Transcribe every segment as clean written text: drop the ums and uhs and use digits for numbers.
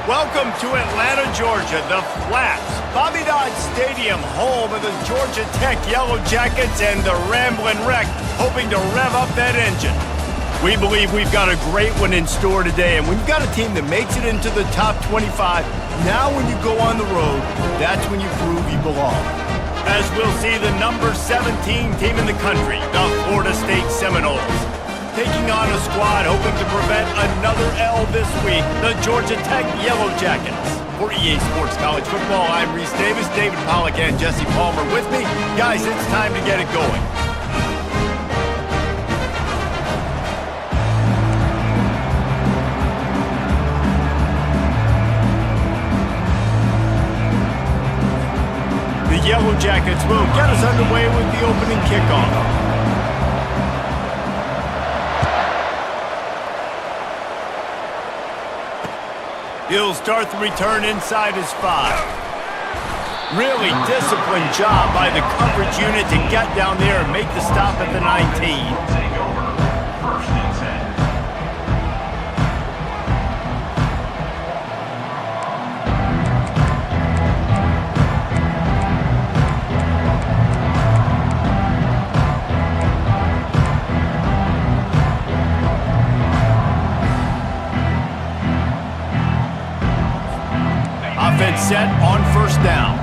Welcome to Atlanta, Georgia, the Flats, Bobby Dodd Stadium, home of the Georgia Tec Yellow Jackets and the Ramblin' Wreck, hoping to rev up that engine. We believe we've got a great one in store today, and when you've got a team that makes it into the top 25, now when you go on the road, that's when you prove you belong. As we'll see the number 17 team in the country, the Florida State Seminoles, taking on a squad hoping to prevent another L this week, the Georgia Tec Yellow Jackets. For EA Sports College Football, I'm Reese Davis, David Pollack, and Jesse Palmer with me. Guys, it's time to get it going. The Yellow Jackets will get us underway with the opening kickoff. He'll start the return inside his 5. Really disciplined job by the coverage unit to get down there and make the stop at the 19. Offense set on first down.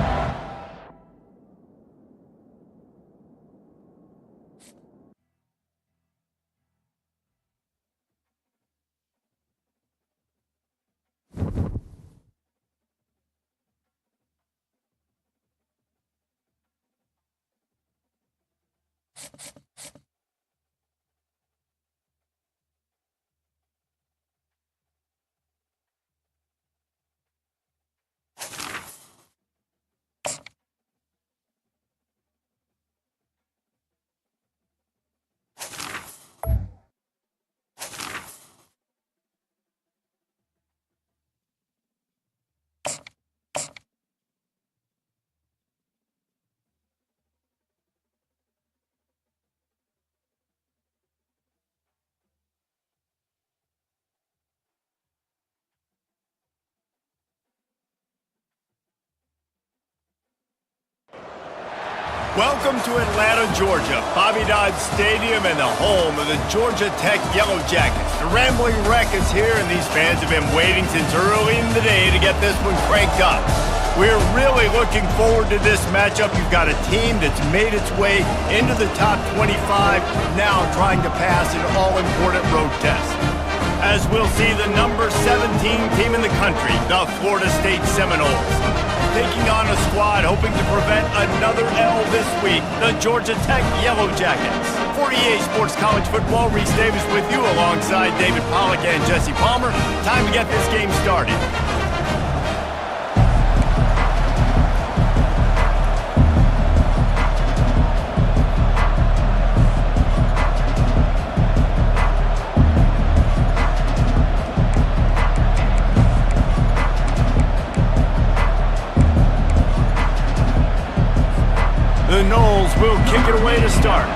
Welcome to Atlanta, Georgia, Bobby Dodd Stadium and the home of the Georgia Tec Yellow Jackets. The Rambling Wreck is here, and these fans have been waiting since early in the day to get this one cranked up. We're really looking forward to this matchup. You've got a team that's made its way into the top 25, now trying to pass an all-important road test. As we'll see the number 17 team in the country, the Florida State Seminoles, taking on a squad hoping to prevent another L this week, the Georgia Tec Yellow Jackets. For EA Sports College Football, Reese Davis with you alongside David Pollack and Jesse Palmer. Time to get this game started. The Noles will kick it away to start.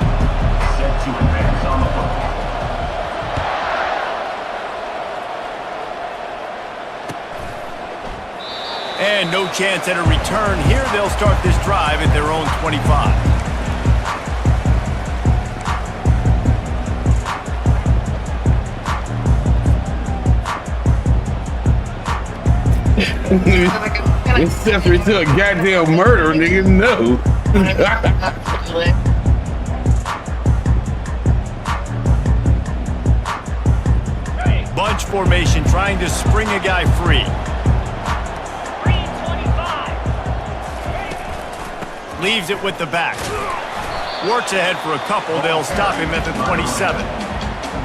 Set to advance on the football. And no chance at a return here. They'll start this drive at their own 25. It's separate to a goddamn murder, nigga. No. Bunch formation trying to spring a guy free. Leaves it with the back. Works ahead for a couple. They'll stop him at the 27.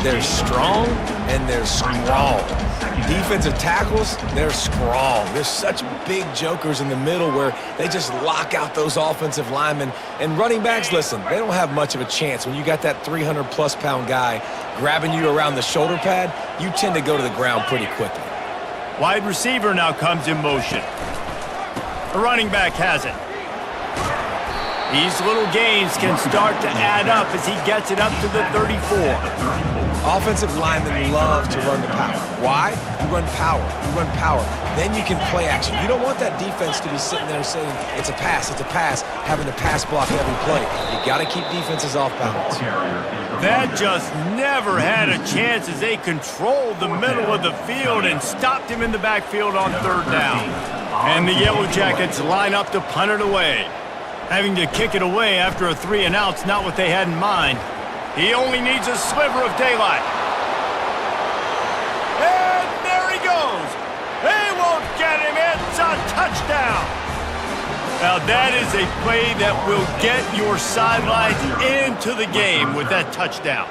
They're strong and they're strong. Defensive tackles, they're strong. There's such big jokers in the middle where they just lock out those offensive linemen. And running backs, listen, they don't have much of a chance. When you got that 300-plus pound guy grabbing you around the shoulder pad, you tend to go to the ground pretty quickly. Wide receiver now comes in motion. The running back has it. These little gains can start to add up as he gets it up to the 34. Offensive linemen love to run the power. Why? You run power. You run power. Then you can play action. You don't want that defense to be sitting there saying, it's a pass, having to pass block every play. You got to keep defenses off balance. That just never had a chance as they controlled the middle of the field and stopped him in the backfield on third down. And the Yellow Jackets line up to punt it away. Having to kick it away after a 3-and-out's not what they had in mind. He only needs a sliver of daylight. And there he goes. They won't get him. It's a touchdown. Now that is a play that will get your sidelines into the game with that touchdown.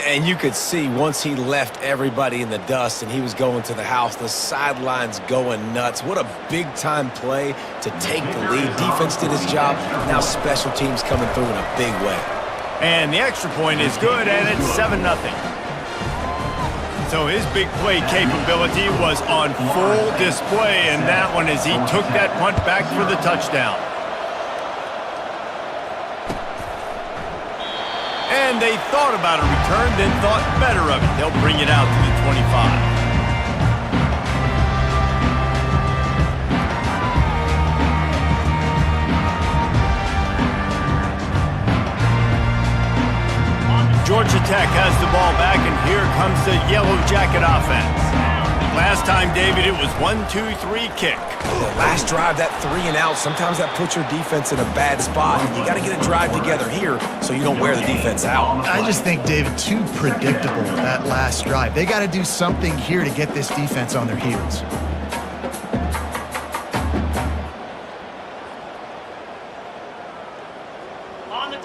And you could see once he left everybody in the dust and he was going to the house, the sidelines going nuts. What a big-time play to take the lead. Defense did his job. Now special teams coming through in a big way. And the extra point is good, and it's 7-0. So his big play capability was on full display in that one as he took that punt back for the touchdown. And they thought about a return, then thought better of it. They'll bring it out to the 25. Georgia Tech has the ball back, and here comes the Yellow Jacket offense. Last time, David, it was 1-2-3 kick. The last drive, that 3-and-out, sometimes that puts your defense in a bad spot. You got to get a drive together here so you don't wear the defense out. I just think, David, too predictable, that last drive. They got to do something here to get this defense on their heels.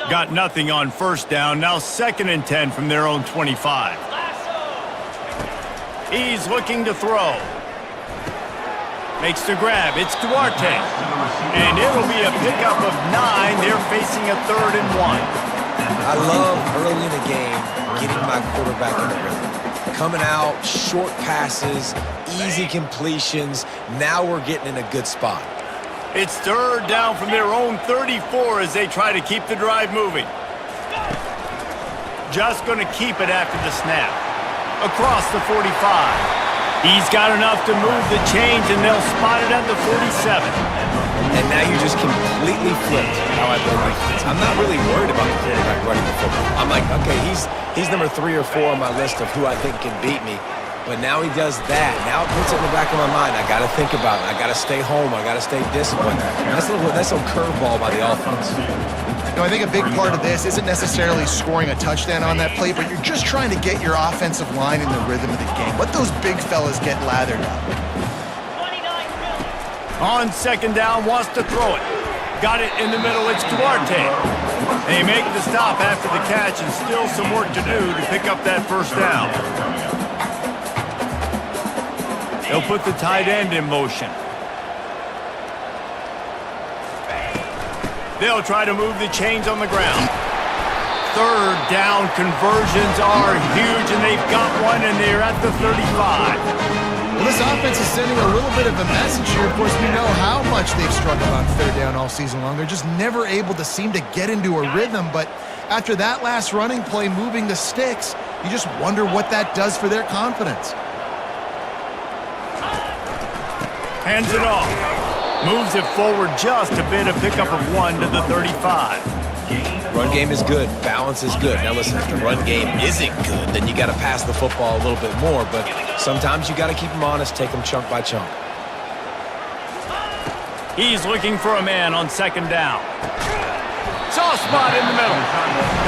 Got nothing on first down. Now 2nd and 10 from their own 25. He's looking to throw. Makes the grab. It's Duarte. And it'll be a pickup of 9. They're facing a 3rd and 1. I love early in the game getting my quarterback in the rhythm. Coming out, short passes, easy completions. Now we're getting in a good spot. It's 3rd down from their own 34 as they try to keep the drive moving. Just going to keep it after the snap. Across the 45. He's got enough to move the chains, and they'll spot it at the 47. And now you just completely flipped how I play defense. I'm not really worried about the quarterback running the football. I'm like, okay, he's number 3 or 4 on my list of who I think can beat me. But now he does that. Now it puts it in the back of my mind. I got to think about it. I got to stay home. I got to stay disciplined. That's a curveball by the offense. You know, I think a big part of this isn't necessarily scoring a touchdown on that play, but you're just trying to get your offensive line in the rhythm of the game. Let those big fellas get lathered up. On 2nd down, wants to throw it. Got it in the middle. It's Duarte. They make the stop after the catch, and still some work to do to pick up that 1st down. They'll put the tight end in motion. They'll try to move the chains on the ground. 3rd down conversions are huge, and they've got one, and they're at the 35. Well, this offense is sending a little bit of a message here. Of course, we know how much they've struggled on 3rd down all season long. They're just never able to seem to get into a rhythm, but after that last running play moving the sticks, you just wonder what that does for their confidence. Hands it off. Moves it forward just a bit, a pickup of 1 to the 35. Run game is good. Balance is good. Now listen, if the run game isn't good, then you got to pass the football a little bit more. But sometimes you got to keep them honest, take them chunk by chunk. He's looking for a man on 2nd down. Soft spot in the middle.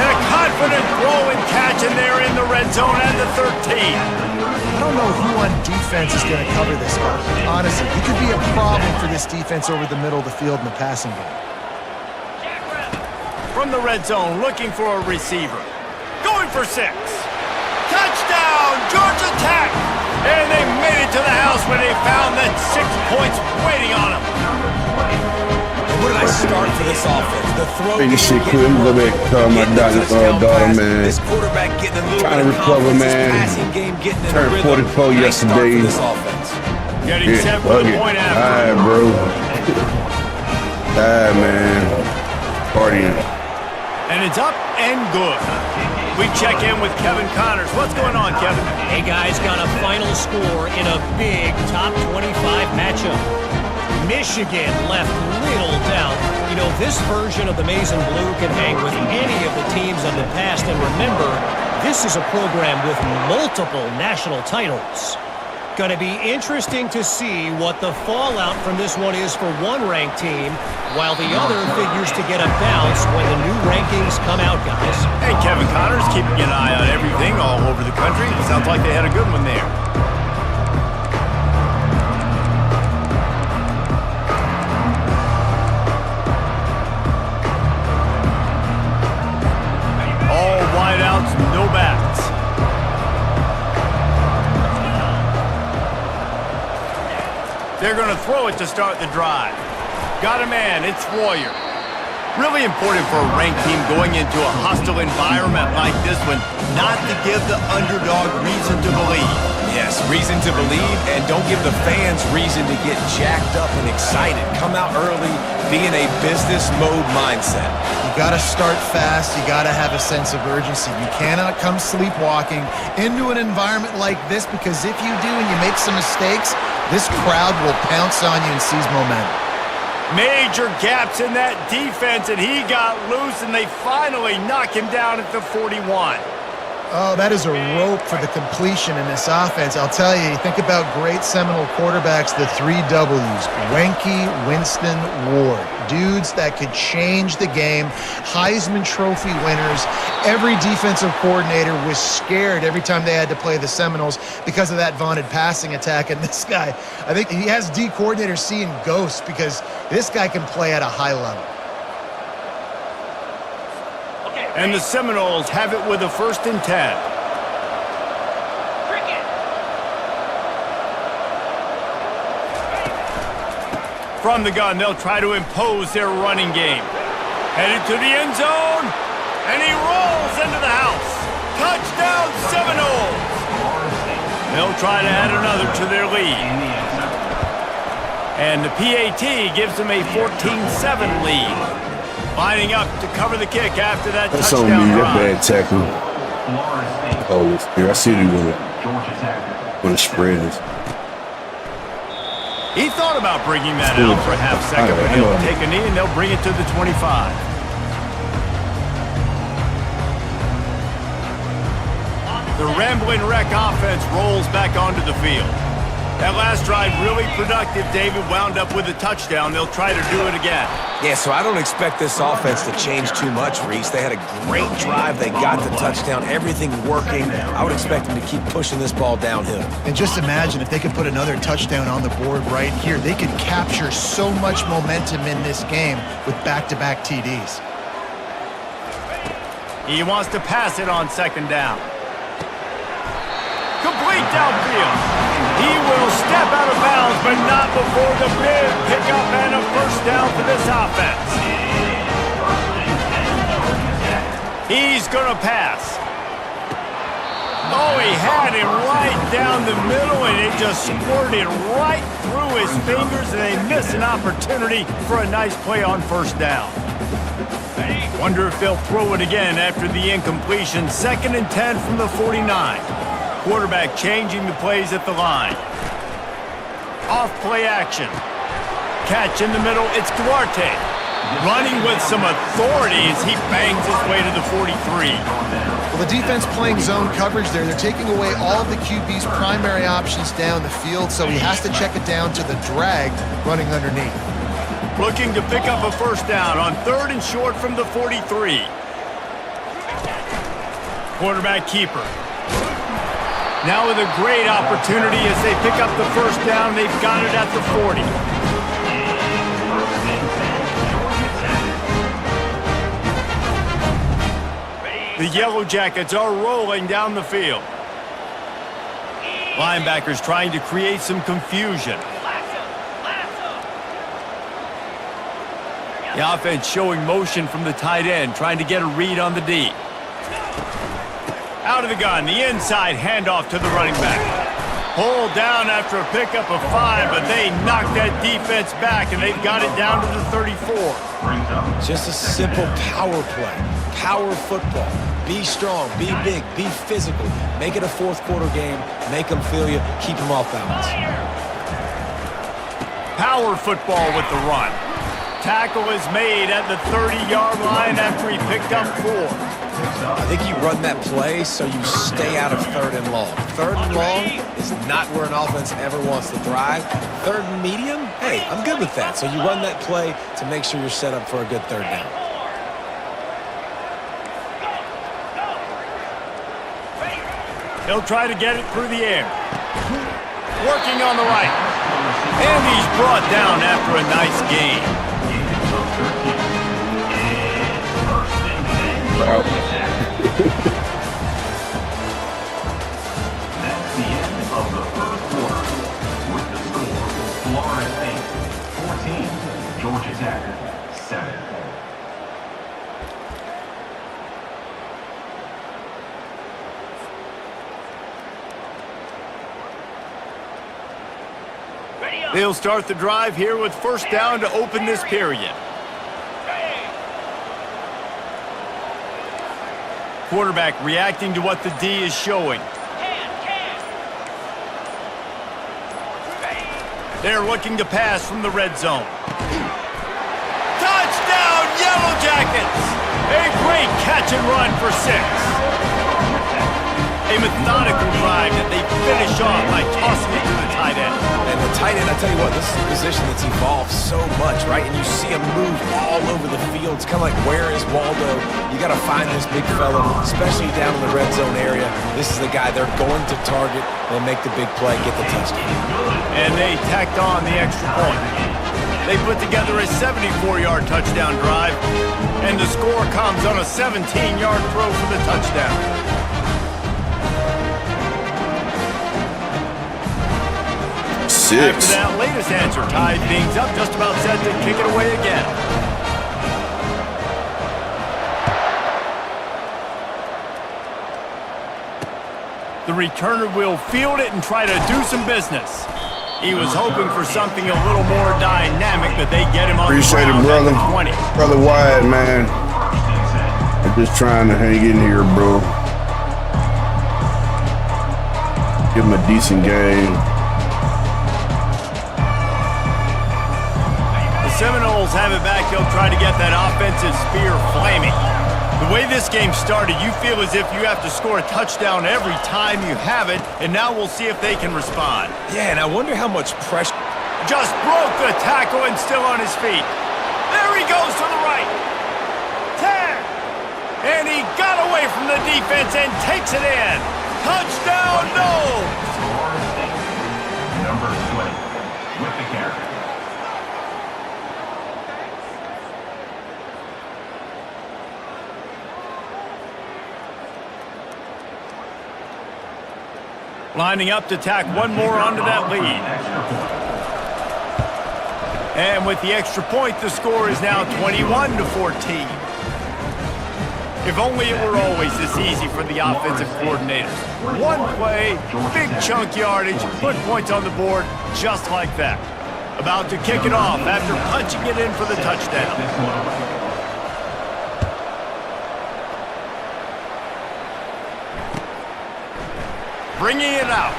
And a confident throw and catch, and they're in the red zone at the 13. I don't know who on defense is going to cover this guy. Honestly, he could be a problem for this defense over the middle of the field in the passing game. From the red zone, looking for a receiver. Going for 6. Touchdown, Georgia Tech! And they made it to the house when they found that 6 points waiting on them. Where did I start for this offense? The throw. Hey, this shit cool. I'm gonna go back and call my daughter, man. This quarterback getting a little Trying to bit of recover, confidence. man. This passing game getting in Turned the rhythm. 44 Nice yesterday. start for this offense. Getting set for the point after. All right, bro. All right, man. Partying. And it's up and good. We check in with Kevin Connors. What's going on, Kevin? Hey, guys, got a final score in a big top 25 matchup. Michigan left little doubt. You know, this version of the Maize and Blue can hang with any of the teams of the past. And remember, this is a program with multiple national titles. Going to be interesting to see what the fallout from this one is for one ranked team, while the other figures to get a bounce when the new rankings come out, guys. Hey, Kevin Connors keeping an eye on everything all over the country. Sounds like they had a good one there. All wideouts, no backs. They're going to throw it to start the drive. Got a man, it's Warrior. Really important for a ranked team going into a hostile environment like this one, not to give the underdog reason to believe. Yes, reason to believe, and don't give the fans reason to get jacked up and excited. Come out early, be in a business mode mindset. You got to start fast. You got to have a sense of urgency. You cannot come sleepwalking into an environment like this, because if you do and you make some mistakes, this crowd will pounce on you and seize momentum. Major gaps in that defense, and he got loose, and they finally knock him down at the 41. Oh, that is a rope for the completion in this offense. I'll tell you, you think about great Seminole quarterbacks, the 3 W's, Wenke, Winston, Ward. Dudes that could change the game, Heisman Trophy winners. Every defensive coordinator was scared every time they had to play the Seminoles because of that vaunted passing attack. And this guy, I think he has D coordinators seeing ghosts, because this guy can play at a high level. And the Seminoles have it with a 1st and 10. From the gun, they'll try to impose their running game. Headed to the end zone, and he rolls into the house. Touchdown, Seminoles! They'll try to add another to their lead. And the PAT gives them a 14-7 lead. Lining up to cover the kick after that That's on touchdown me, that drive. bad tackle. Oh, it's here. I see what he want to spread this. He thought about bringing that out for a half second, but he'll take a knee and they'll bring it to the 25. The Rambling Wreck offense rolls back onto the field. That last drive really productive. David wound up with a touchdown. They'll try to do it again. Yeah, so I don't expect this offense to change too much, Reese. They had a great drive. They got the touchdown. Everything working. I would expect them to keep pushing this ball downhill. And just imagine if they could put another touchdown on the board right here. They could capture so much momentum in this game with back-to-back TDs. He wants to pass it on 2nd down. Complete downfield. He will step out of bounds, but not before the big pickup and a 1st down for this offense. He's going to pass. Oh, he had him right down the middle, and it just squirted right through his fingers, and they missed an opportunity for a nice play on 1st down. Wonder if they'll throw it again after the incompletion. 2nd and 10 from the 49. Quarterback changing the plays at the line. Off play action. Catch in the middle, it's Duarte. Running with some authority as he bangs his way to the 43. Well, the defense playing zone coverage there. They're taking away all of the QB's primary options down the field, so he has to check it down to the drag running underneath. Looking to pick up a 1st down on 3rd and short from the 43. Quarterback keeper. Now with a great opportunity as they pick up the 1st down. They've got it at the 40. The Yellow Jackets are rolling down the field. Linebackers trying to create some confusion. The offense showing motion from the tight end, trying to get a read on the D. Out of the gun, the inside handoff to the running back. Pulled down after a pickup of 5, but they knocked that defense back, and they've got it down to the 34. Just a simple power play, power football. Be strong, be big, be physical. Make it a fourth quarter game. Make them feel you. Keep them off balance. Power football with the run. Tackle is made at the 30-yard line after he picked up 4. I think you run that play so you stay out of 3rd and long. 3rd and long is not where an offense ever wants to thrive. 3rd and medium, hey, I'm good with that. So you run that play to make sure you're set up for a good 3rd down. He'll try to get it through the air. Working on the right. And he's brought down after a nice gain. Wow. That's the end of the first quarter. With the score, Florida State 14, Georgia Tech 7. They'll start the drive here with first down to open this period. Quarterback reacting to what the D is showing. They're looking to pass from the red zone. Touchdown, Yellow Jackets! A great catch and run for 6. A methodical drive that they finish off by tossing it to the tight end. And the tight end, I tell you what, this is a position that's evolved so much, right? And you see him move all over the field. It's kind of like, where is Waldo? You got to find this big fella, especially down in the red zone area. This is the guy they're going to target and make the big play, get the touchdown. And they tacked on the extra point. They put together a 74-yard touchdown drive, and the score comes on a 17-yard throw for the touchdown. 6. After that latest answer tied things up, just about set to kick it away again. The returner will field it and try to do some business. He was hoping for something a little more dynamic, but they get him on Appreciate the it, ground brother. at the 20. Brother Wyatt, man. I'm just trying to hang in here, bro. Give him a decent game. Seminoles have it back. They'll try to get that offensive spear flaming. The way this game started, you feel as if you have to score a touchdown every time you have it, and now we'll see if they can respond. Yeah, and I wonder how much pressure. Just broke the tackle and still on his feet. There he goes to the right. 10. And he got away from the defense and takes it in. Touchdown, no! Florida State, number 20, with the carry. Lining up to tack one more onto that lead. And with the extra point, the score is now 21-14. If only it were always this easy for the offensive coordinators. One play, big chunk yardage, put points on the board just like that. About to kick it off after punching it in for the touchdown. Bringing it out.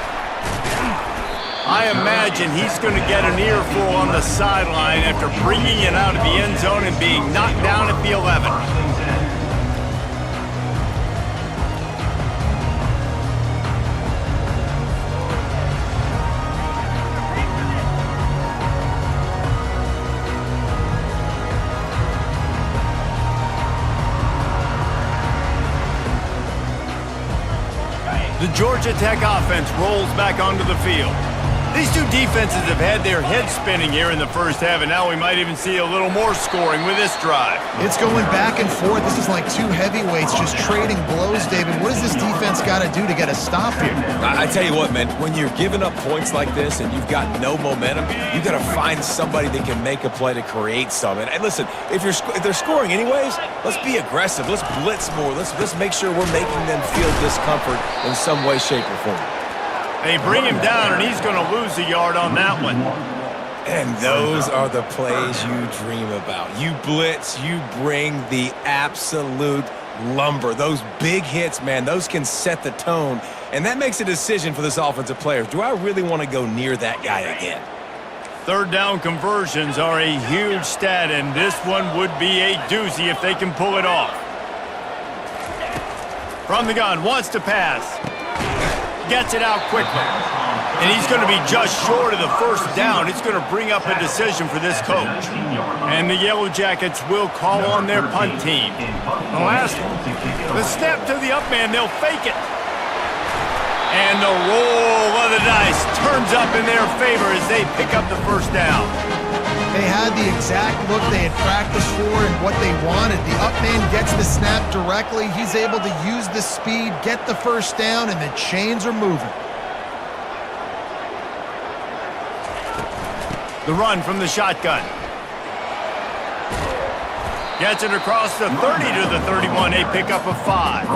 I imagine he's going to get an earful on the sideline after bringing it out of the end zone and being knocked down at the 11. The Georgia Tech offense rolls back onto the field. These two defenses have had their heads spinning here in the first half, and now we might even see a little more scoring with this drive. It's going back and forth. This is like two heavyweights just trading blows, David. What does this defense got to do to get a stop here? I tell you what, man, when you're giving up points like this and you've got no momentum, you got to find somebody that can make a play to create some. And listen, if they're scoring anyways, let's be aggressive. Let's blitz more. Let's make sure we're making them feel discomfort in some way, shape, or form. They bring him down, and he's going to lose a yard on that one. And those are the plays you dream about. You blitz, you bring the absolute lumber. Those big hits, man, those can set the tone. And that makes a decision for this offensive player. Do I really want to go near that guy again? Third down conversions are a huge stat, and this one would be a doozy if they can pull it off. From the gun, wants to pass. Gets it out quickly. And he's going to be just short of the first down. It's going to bring up a decision for this coach. And the Yellow Jackets will call on their punt team. The last one. The snap to the up man, they'll fake it. And the roll of the dice turns up in their favor as they pick up the first down. They had the exact look they had practiced for and what they wanted. The up man gets the snap directly. He's able to use the speed, get the first down, and the chains are moving. The run from the shotgun. Gets it across the 30 to the 31. They pick up a 5.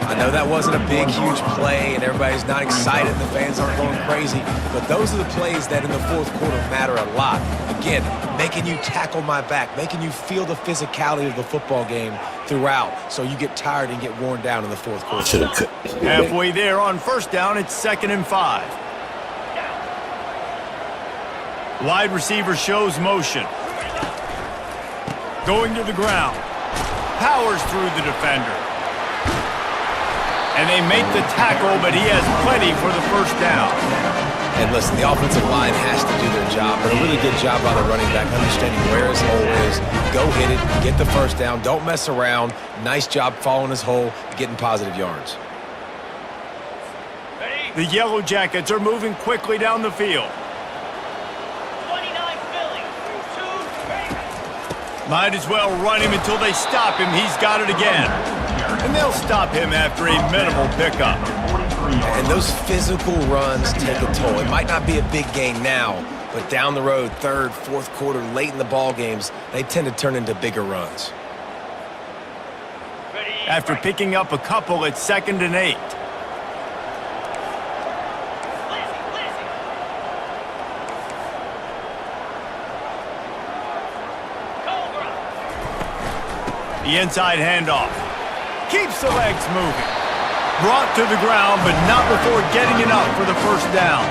I know that wasn't a big, huge play, and everybody's not excited, and the fans aren't going crazy, but those are the plays that in the fourth quarter matter a lot. Again, making you tackle my back, making you feel the physicality of the football game throughout, so you get tired and get worn down in the fourth quarter. Halfway there on first down, it's 2nd and 5. Wide receiver shows motion. Going to the ground. Powers through the defender. And they make the tackle, but he has plenty for the first down. And listen, the offensive line has to do their job, but a really good job by the running back, understanding where his hole is. Go hit it, get the first down, don't mess around. Nice job following his hole, getting positive yards. The Yellow Jackets are moving quickly down the field. Might as well run him until they stop him. He's got it again. And they'll stop him after a minimal pickup. And those physical runs take a toll. It might not be a big gain now, but down the road, third, fourth quarter, late in the ball games, they tend to turn into bigger runs. After picking up a couple, it's 2nd and 8. The inside handoff. Keeps the legs moving. Brought to the ground, but not before getting enough for the first down.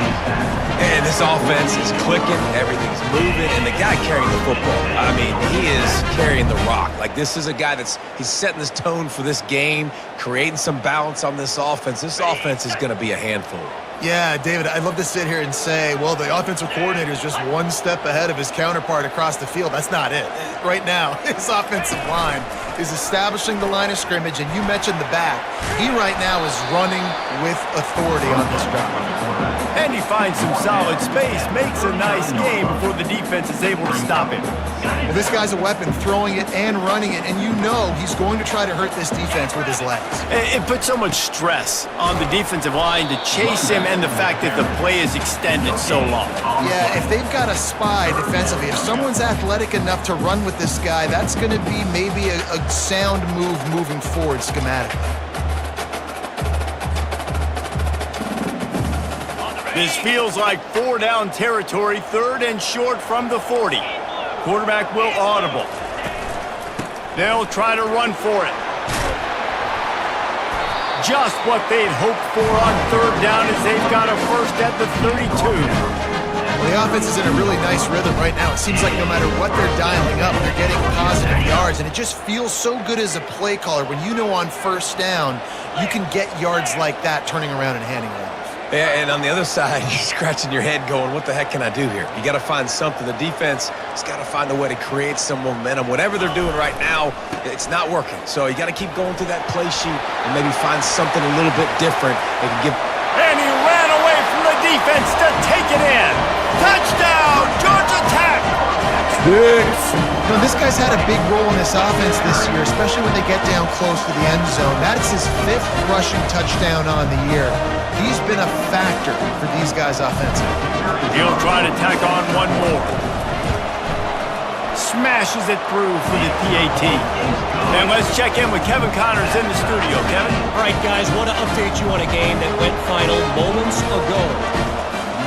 And this offense is clicking, everything's moving, and the guy carrying the football, I mean, he is carrying the rock. Like, this is a guy he's setting this tone for this game, creating some balance on this offense. This offense is going to be a handful. Yeah, David, I'd love to sit here and say, well, the offensive coordinator is just one step ahead of his counterpart across the field. That's not it. Right now, his offensive line is establishing the line of scrimmage, and you mentioned the back. He right now is running with authority on this drive. And he finds some solid space, makes a nice game before the defense is able to stop him. Well, this guy's a weapon, throwing it and running it, and you know he's going to try to hurt this defense with his legs. It puts so much stress on the defensive line to chase him and the fact that the play is extended so long. Yeah, if they've got a spy defensively, if someone's athletic enough to run with this guy, that's going to be maybe a sound move moving forward schematically. This feels like 4-down territory, 3rd and short from the 40. Quarterback will audible. They'll try to run for it. Just what they'd hoped for on 3rd down as they've got a first at the 32. Well, the offense is in a really nice rhythm right now. It seems like no matter what they're dialing up, they're getting positive yards, and it just feels so good as a play caller when you know on first down you can get yards like that turning around and handing it off. Yeah, and on the other side, you're scratching your head going, what the heck can I do here? You got to find something. The defense has got to find a way to create some momentum. Whatever they're doing right now, it's not working. So you got to keep going through that play sheet and maybe find something a little bit different that can give. And he ran away from the defense to take it in. Touchdown, Georgia Tech! You know, this guy's had a big role in this offense this year, especially when they get down close to the end zone. That's his 5th rushing touchdown on the year. He's been a factor for these guys offensively. He'll try to tack on one more. smashes it through for the PAT. And let's check in with Kevin Connors in the studio. Kevin? All right, guys, want to update you on a game that went final moments ago.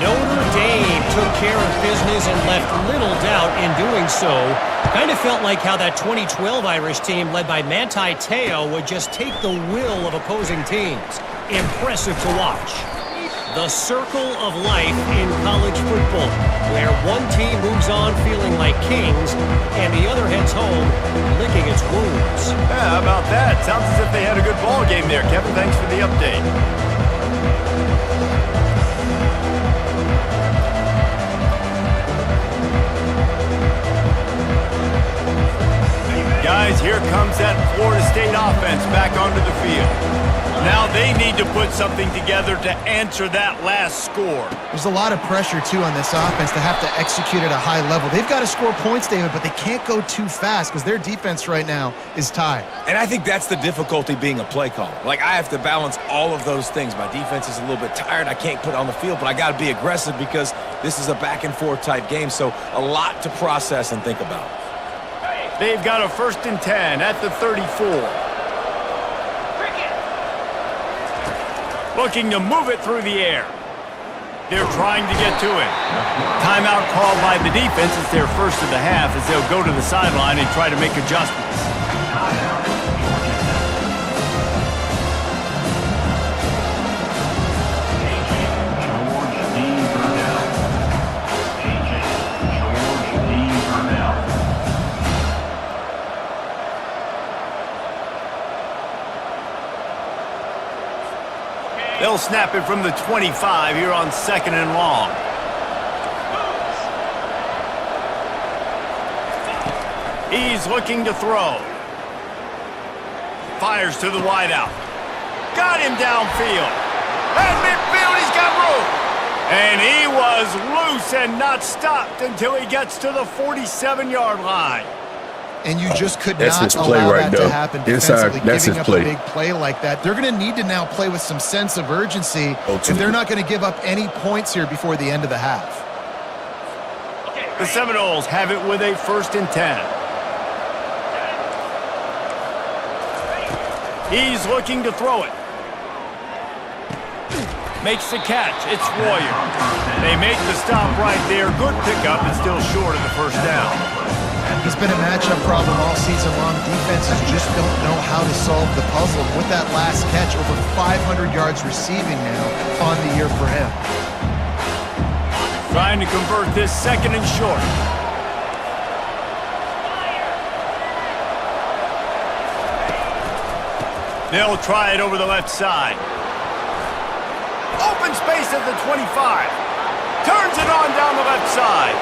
Notre Dame took care of business and left little doubt in doing so. Kind of felt like how that 2012 Irish team led by Manti Te'o would just take the will of opposing teams. Impressive to watch. The circle of life in college football, where one team moves on feeling like kings and the other heads home licking its wounds. Yeah, how about that? Sounds as if they had a good ball game there. Kevin, thanks for the update. Guys, here comes that Florida State offense back onto the field. Now they need to put something together to answer that last score. There's a lot of pressure, too, on this offense to have to execute at a high level. They've got to score points, David, but they can't go too fast because their defense right now is tied. And I think that's the difficulty being a play caller. Like, I have to balance all of those things. My defense is a little bit tired. I can't put it on the field, but I got to be aggressive because this is a back-and-forth type game, so a lot to process and think about. They've got a 1st and 10 at the 34. Looking to move it through the air. They're trying to get to it. Timeout called by the defense. It's their first of the half as they'll go to the sideline and try to make adjustments. They'll snap it from the 25 here on 2nd and long. He's looking to throw. Fires to the wideout. Got him downfield. And midfield, he's got room. And he was loose and not stopped until he gets to the 47-yard line. And you just could That's not his play allow right that there. to happen Inside, defensively, that's giving his up play. a big play like that. They're going to need to now play with some sense of urgency if they're not going to give up any points here before the end of the half. The Seminoles have it with a 1st and 10. He's looking to throw it. Makes the catch. It's Warrior. They make the stop right there. Good pickup and still short of the 1st down. He's been a matchup problem all season long. Defenses just don't know how to solve the puzzle. With that last catch, over 500 yards receiving now on the year for him. Trying to convert this 2nd and short. They'll try it over the left side. Open space at the 25. Turns it on down the left side.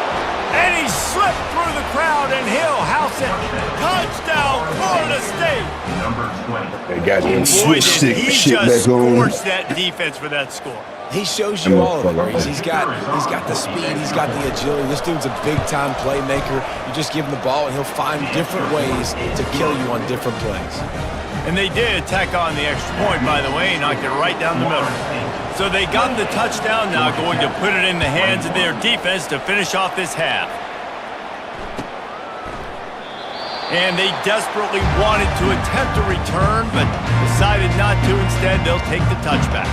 And he slipped through the crowd, and he'll house it. Touchdown, Florida State. Number 20. They got him Boy, switch did he shit just back on. scorched that defense for that score. He shows you all of it, Reese. He's got the speed, he's got the agility. This dude's a big-time playmaker. You just give him the ball, and he'll find different ways to kill you on different plays. And they did tack on the extra point, by the way, and knocked it right down the middle. So they got the touchdown, now going to put it in the hands of their defense to finish off this half. And they desperately wanted to attempt a return, but decided not to. Instead, they'll take the touchback.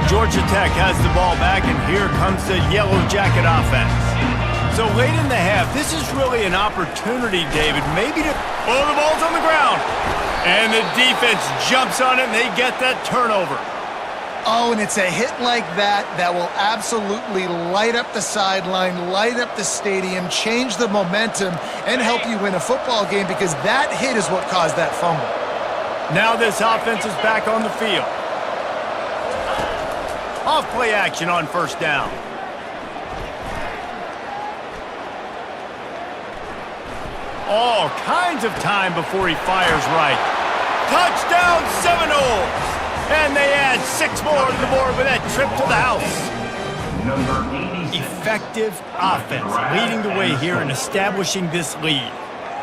Georgia Tech has the ball back, and here comes the Yellow Jacket offense. So late in the half, this is really an opportunity, David, maybe to... Oh, the ball's on the ground. And the defense jumps on it, and they get that turnover. Oh, and it's a hit like that that will absolutely light up the sideline, light up the stadium, change the momentum, and help you win a football game because that hit is what caused that fumble. Now this offense is back on the field. Off play action on 1st down. All kinds of time before he fires right. Touchdown, Seminoles! And they add 6 more to the board with that trip to the house. Number 86. Effective offense, leading the way here and establishing this lead.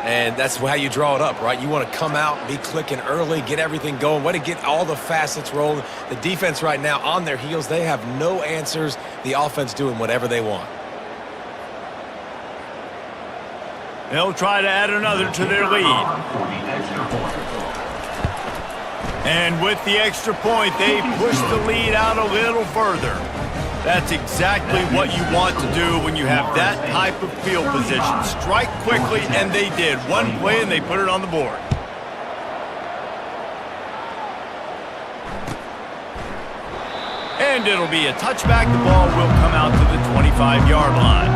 And that's how you draw it up, right? You want to come out, be clicking early, get everything going, way to get all the facets rolling. The defense right now on their heels, they have no answers. The offense doing whatever they want. They'll try to add another to their lead. And with the extra point, they push the lead out a little further. That's exactly what you want to do when you have that type of field position. Strike quickly, and they did. One play, and they put it on the board. And it'll be a touchback. The ball will come out to the 25-yard line.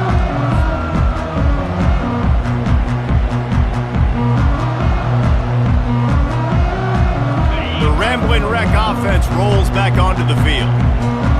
The Rambling Wreck offense rolls back onto the field.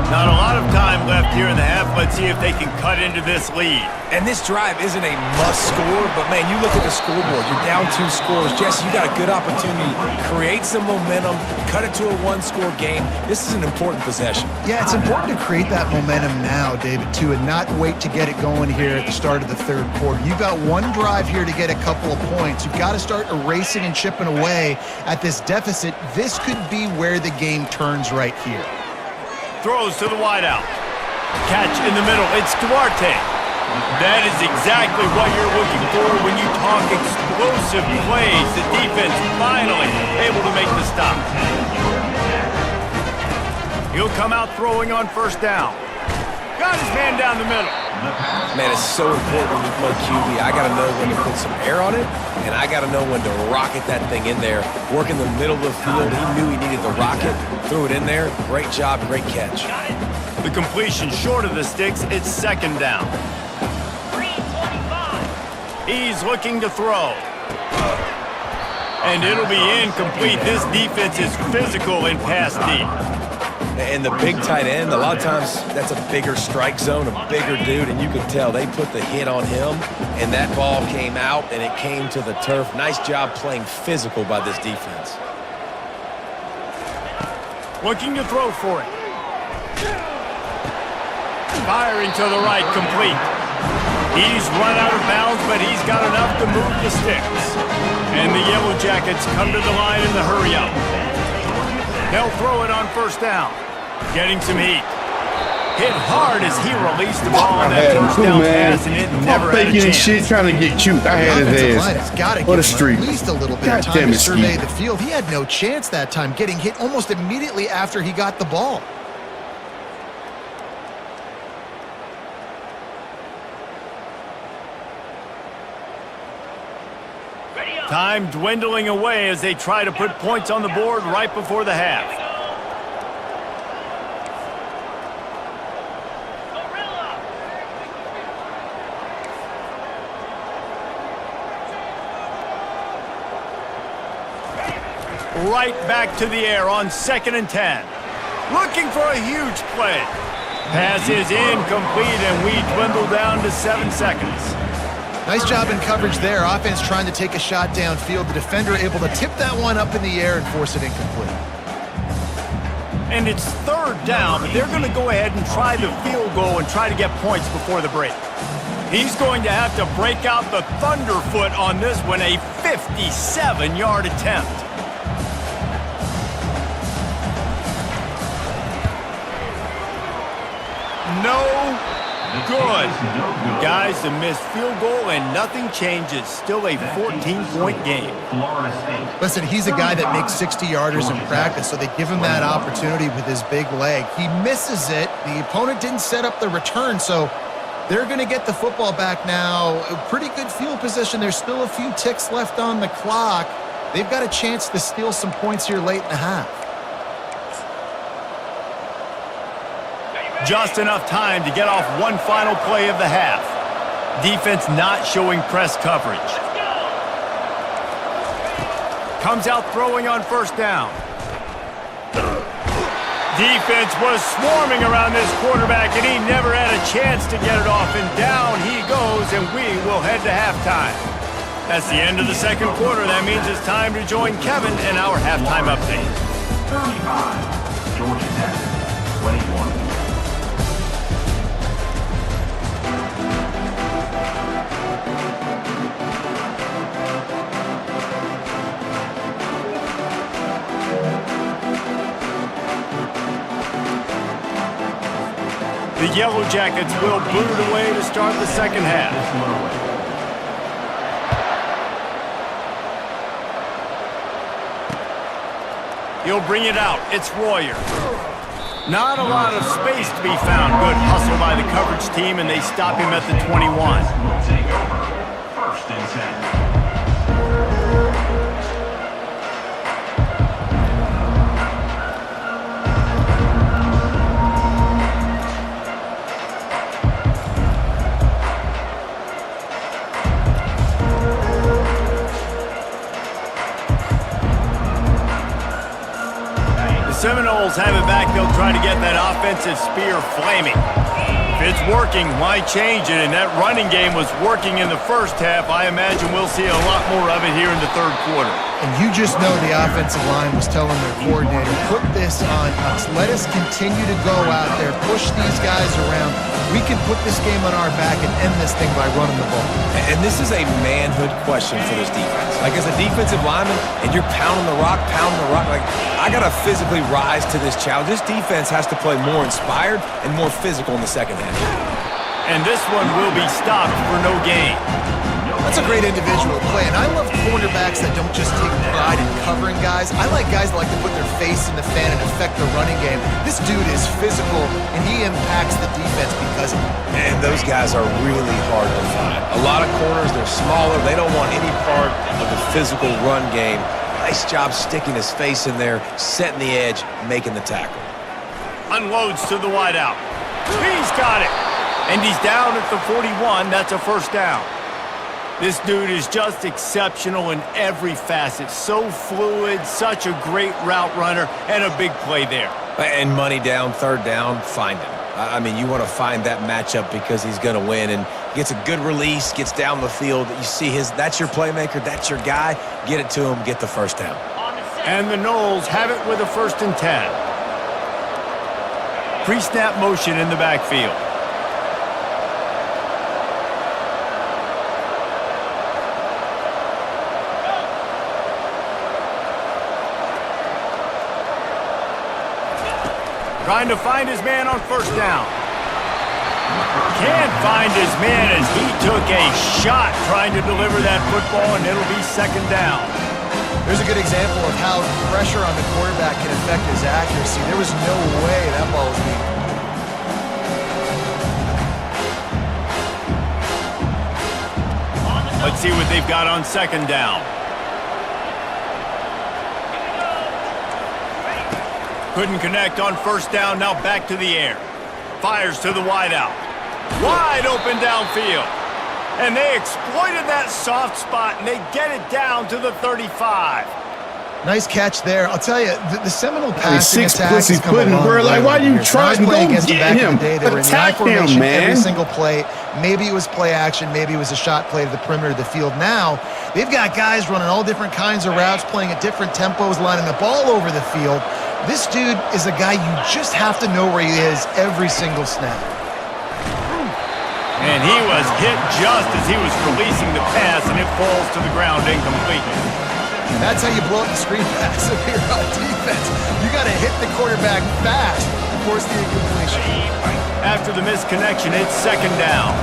Not a lot of time left here in the half. Let's see if they can cut into this lead. And this drive isn't a must score, but man, you look at the scoreboard, you're down 2 scores. Jesse, you got a good opportunity. Create some momentum, cut it to a 1-score game. This is an important possession. Yeah, it's important to create that momentum now, David, too, and not wait to get it going here at the start of the third quarter. You've got one drive here to get a couple of points. You've got to start erasing and chipping away at this deficit. This could be where the game turns right here. Throws to the wideout. Catch in the middle. It's Duarte. That is exactly what you're looking for when you talk explosive plays. The defense finally able to make the stop. He'll come out throwing on first down. Got his man down the middle. Man, it's so important when you play QB. I got to know when to put some air on it, and I got to know when to rocket that thing in there. Work in the middle of the field. He knew he needed the rocket. Threw it in there. Great job, great catch. The completion short of the sticks. It's second down. He's looking to throw. And it'll be incomplete. This defense is physical in pass deep. And the big tight end, a lot of times that's a bigger strike zone, a bigger dude, and you can tell they put the hit on him, and that ball came out, and it came to the turf. Nice job playing physical by this defense. Looking to throw for it. Firing to the right, complete. He's run out of bounds, but he's got enough to move the sticks. And the Yellow Jackets come to the line in the hurry-up. They'll throw it on first down. Getting some heat. Hit hard as he released the ball on that first down pass, and it never had a chance. Shit, trying to get cute. I had his ass. Got to give him at least a little bit of time to survey the field. He had no chance that time, getting hit almost immediately after he got the ball. Time dwindling away as they try to put points on the board right before the half. Right back to the air on 2nd and 10. Looking for a huge play. Pass is incomplete, and we dwindle down to 7 seconds. Nice job in coverage there. Offense trying to take a shot downfield. The defender able to tip that one up in the air and force it incomplete. And it's 3rd down, but they're going to go ahead and try the field goal and try to get points before the break. He's going to have to break out the thunderfoot on this one, a 57-yard attempt. No good. Guys, a missed field goal and nothing changes. Still a 14-point game. Listen, he's a guy that makes 60-yarders in practice, so they give him that opportunity with his big leg. He misses it. The opponent didn't set up the return, so they're going to get the football back now. A pretty good field position. There's still a few ticks left on the clock. They've got a chance to steal some points here late in the half. Just enough time to get off one final play of the half. Defense not showing press coverage. Comes out throwing on first down. Defense was swarming around this quarterback, and he never had a chance to get it off, and down he goes, and we will head to halftime. That's the end of the second quarter. That means it's time to join Kevin in our halftime update. 35, Georgia Tech, 21. The Yellow Jackets will boot it away to start the second half. He'll bring it out. It's Royer. Not a lot of space to be found. Good hustle by the coverage team, and they stop him at the 21. Will take over. First and 10. Seminoles have it back. They'll try to get that offensive spear flaming. If it's working, why change it? And that running game was working in the first half. I imagine we'll see a lot more of it here in the third quarter. And you just know the offensive line was telling their coordinator, put this on us. Let us continue to go out there, push these guys around. We can put this game on our back and end this thing by running the ball. And this is a manhood question for this defense. Like, as a defensive lineman, and you're pounding the rock, like, I got to physically rise to this challenge. This defense has to play more inspired and more physical in the second half. And this one will be stopped for no gain. That's a great individual play, and I love cornerbacks that don't just take pride in covering guys. I like guys that like to put their face in the fan and affect the running game. This dude is physical, and he impacts the defense because of it. And those guys are really hard to find. A lot of corners, they're smaller. They don't want any part of the physical run game. Nice job sticking his face in there, setting the edge, making the tackle. Unloads to the wideout. He's got it. And he's down at the 41. That's a first down. This dude is just exceptional in every facet. So fluid, such a great route runner, and a big play there. And money down, third down, find him. I mean, you want to find that matchup because he's going to win, and gets a good release, gets down the field. You see that's your playmaker, that's your guy. Get it to him, get the first down. And the Noles have it with a 1st and 10. Pre-snap motion in the backfield. Trying to find his man on first down. Can't find his man as he took a shot trying to deliver that football, and it'll be second down. There's a good example of how pressure on the quarterback can affect his accuracy. There was no way that ball was being. Let's see what they've got on second down. Couldn't connect on first down, now back to the air. Fires to the wideout. Wide open downfield. And they exploited that soft spot, and they get it down to the 35. Nice catch there. I'll tell you, the Seminole passing attack has come pudding, a long bro. Like, way why over the you years. trying to playing go against them get back in him? the day. They were in Attack I him, formation man. every single play. Maybe it was play action. Maybe it was a shot play to the perimeter of the field. Now, they've got guys running all different kinds of routes, playing at different tempos, lining the ball over the field. This dude is a guy you just have to know where he is every single snap. And he was hit just as he was releasing the pass, and it falls to the ground incomplete. That's how you blow up the screen pass if you're on defense. You got to hit the quarterback fast to force the incompletion. After the misconnection, it's second down.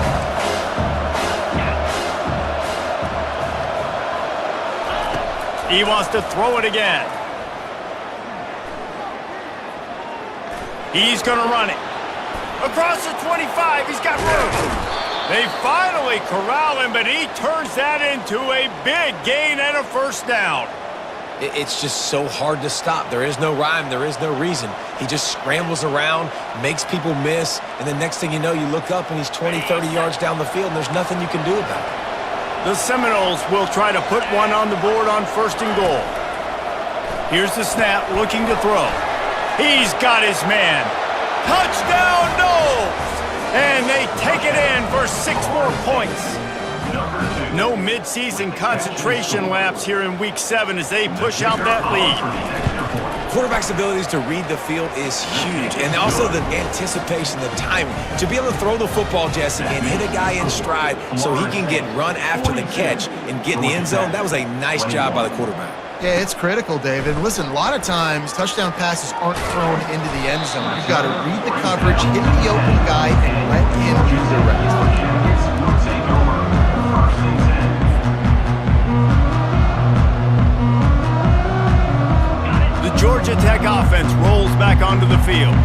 He wants to throw it again. He's going to run it. Across the 25, he's got room. They finally corral him, but he turns that into a big gain and a first down. It's just so hard to stop. There is no rhyme. There is no reason. He just scrambles around, makes people miss, and the next thing you know, you look up and he's 20, 30 yards down the field, and there's nothing you can do about it. The Seminoles will try to put one on the board on first and goal. Here's the snap, looking to throw. He's got his man. Touchdown, Noles! And they take it in for 6 more points. No midseason concentration laps here in Week 7 as they push out that lead. Quarterback's abilities to read the field is huge, and also the anticipation, the timing. To be able to throw the football, Jesse, and hit a guy in stride so he can get run after the catch and get in the end zone, that was a nice job by the quarterback. Yeah, it's critical, David. Listen, a lot of times, touchdown passes aren't thrown into the end zone. You've got to read the coverage, hit the open guy, and let him do the rest. The Georgia onto the field.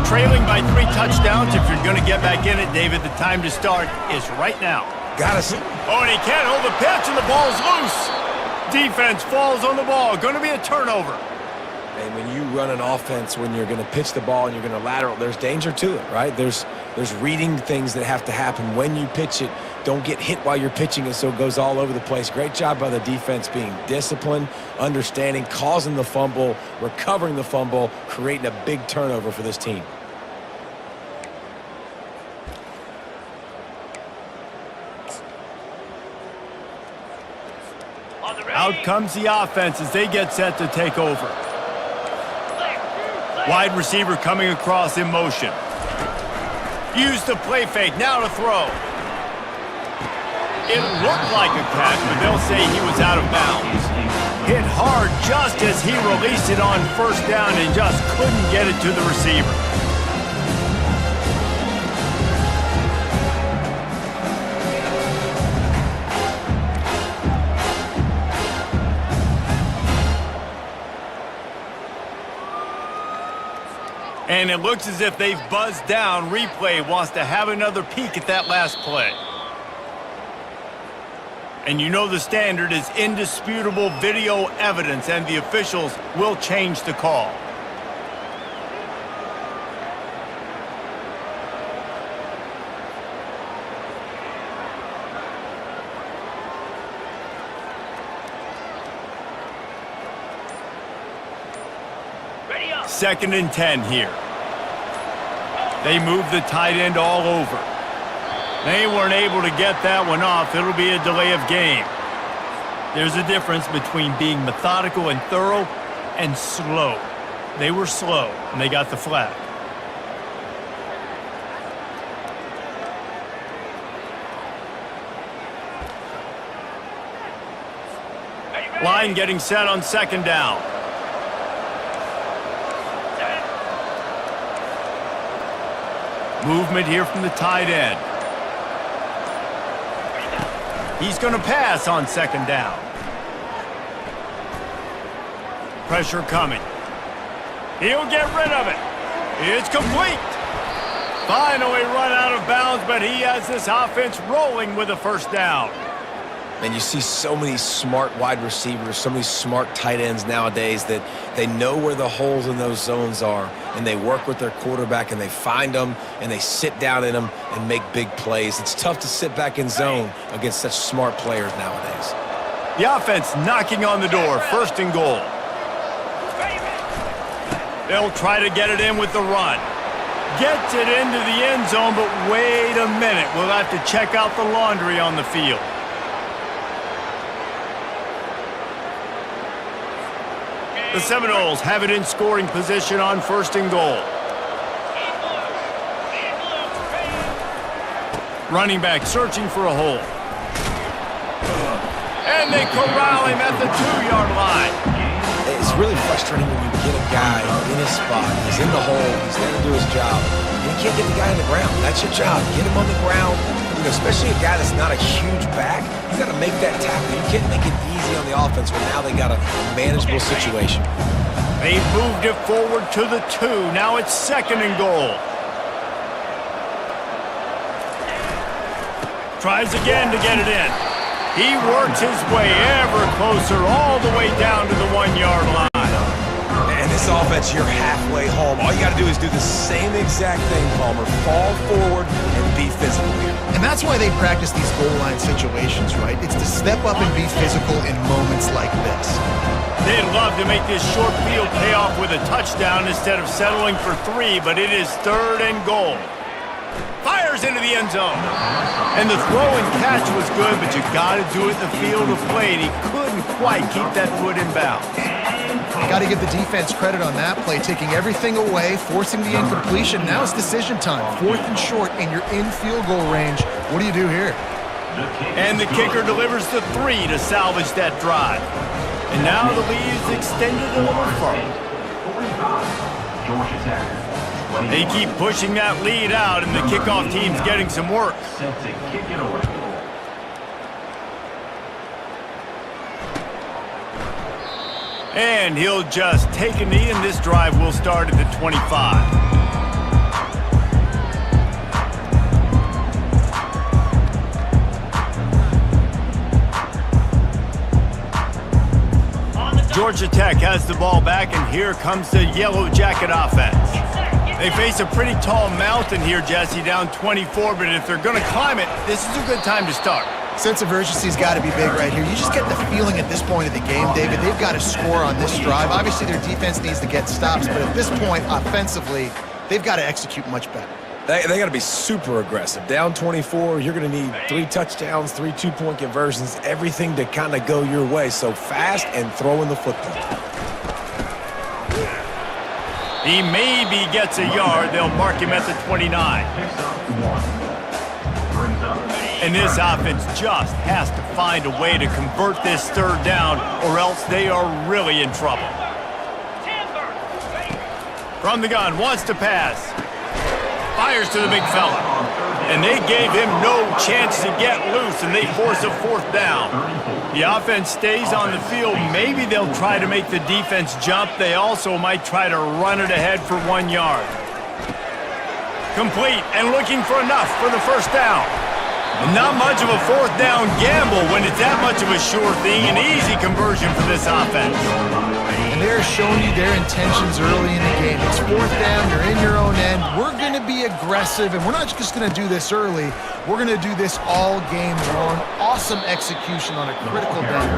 Trailing by 3 touchdowns. If you're going to get back in it, David, the time to start is right now. Gotta see. Oh, and he can't hold the pitch, and the ball's loose. Defense falls on the ball. Going to be a turnover. And when you run an offense, when you're going to pitch the ball and you're going to lateral, there's danger to it, right? There's reading things that have to happen when you pitch it. Don't get hit while you're pitching it, so it goes all over the place. Great job by the defense being disciplined, understanding, causing the fumble, recovering the fumble, creating a big turnover for this team. Out comes the offense as they get set to take over. Wide receiver coming across in motion. Use the play fake, now to throw. It looked like a catch, but they'll say he was out of bounds. Hit hard just as he released it on first down and just couldn't get it to the receiver. And it looks as if they've buzzed down. Replay wants to have another peek at that last play. And you know the standard is indisputable video evidence, and the officials will change the call. Second and 10 here. They move the tight end all over. They weren't able to get that one off. It'll be a delay of game. There's a difference between being methodical and thorough and slow. They were slow, and they got the flag. Line getting set on second down. Movement here from the tight end. He's going to pass on second down. Pressure coming. He'll get rid of it. It's complete. Finally run out of bounds, but he has this offense rolling with a first down. And you see so many smart wide receivers, so many smart tight ends nowadays that they know where the holes in those zones are, and they work with their quarterback, and they find them, and they sit down in them and make big plays. It's tough to sit back in zone against such smart players nowadays. The offense knocking on the door, first and goal. They'll try to get it in with the run. Gets it into the end zone, but wait a minute. We'll have to check out the laundry on the field. The Seminoles have it in scoring position on first and goal. Running back searching for a hole. And they corral him at the 2-yard line. It's really frustrating when you get a guy in his spot. He's in the hole. He's there to do his job. And you can't get the guy on the ground. That's your job. Get him on the ground. You know, especially a guy that's not a huge back. You got to make that tackle. You can't make it easy on the offense when now they got a manageable situation. They moved it forward to the 2. Now it's second and goal. Tries again to get it in. He works his way ever closer all the way down to the 1-yard line. And this offense, you're halfway home. All you got to do is do the same exact thing, Palmer. Fall forward and be physical here. And that's why they practice these goal line situations, right? It's to step up and be physical in moments like this. They'd love to make this short field pay off with a touchdown instead of settling for 3, but it is third and goal. Fires into the end zone. And the throw and catch was good, but you got to do it in the field of play, and he couldn't quite keep that foot in bounds. Got to give the defense credit on that play, taking everything away, forcing the incompletion. Now it's decision time. 4th and short, and you're in field goal range. What do you do here? And the kicker delivers the 3 to salvage that drive. And now the lead is extended a little further. Georgia Tech. They keep pushing that lead out, and the kickoff team's getting some work. Set to kick it away. And he'll just take a knee, and this drive will start at the 25. Georgia Tech has the ball back, and here comes the Yellow Jacket offense. They face a pretty tall mountain here, Jesse, down 24, but if they're going to climb it, this is a good time to start. Sense of urgency's got to be big right here. You just get the feeling at this point of the game, David, they've got to score on this drive. Obviously, their defense needs to get stops, but at this point, offensively, they've got to execute much better. They got to be super aggressive. Down 24, you're going to need 3 touchdowns, 3 two-point conversions, everything to kind of go your way. So fast and throwing the football. He maybe gets a yard. They'll mark him at the 29. And this offense just has to find a way to convert this third down, or else they are really in trouble. From the gun, wants to pass. Fires to the big fella. And they gave him no chance to get loose, and they force a fourth down. The offense stays on the field. Maybe they'll try to make the defense jump. They also might try to run it ahead for 1 yard. Complete and looking for enough for the first down. Not much of a fourth down gamble when it's that much of a sure thing. An easy conversion for this offense. And they're showing you their intentions early in the game. It's fourth down, you're in your own end. We're going to be aggressive, and we're not just going to do this early. We're going to do this all game long. Awesome execution on a critical down.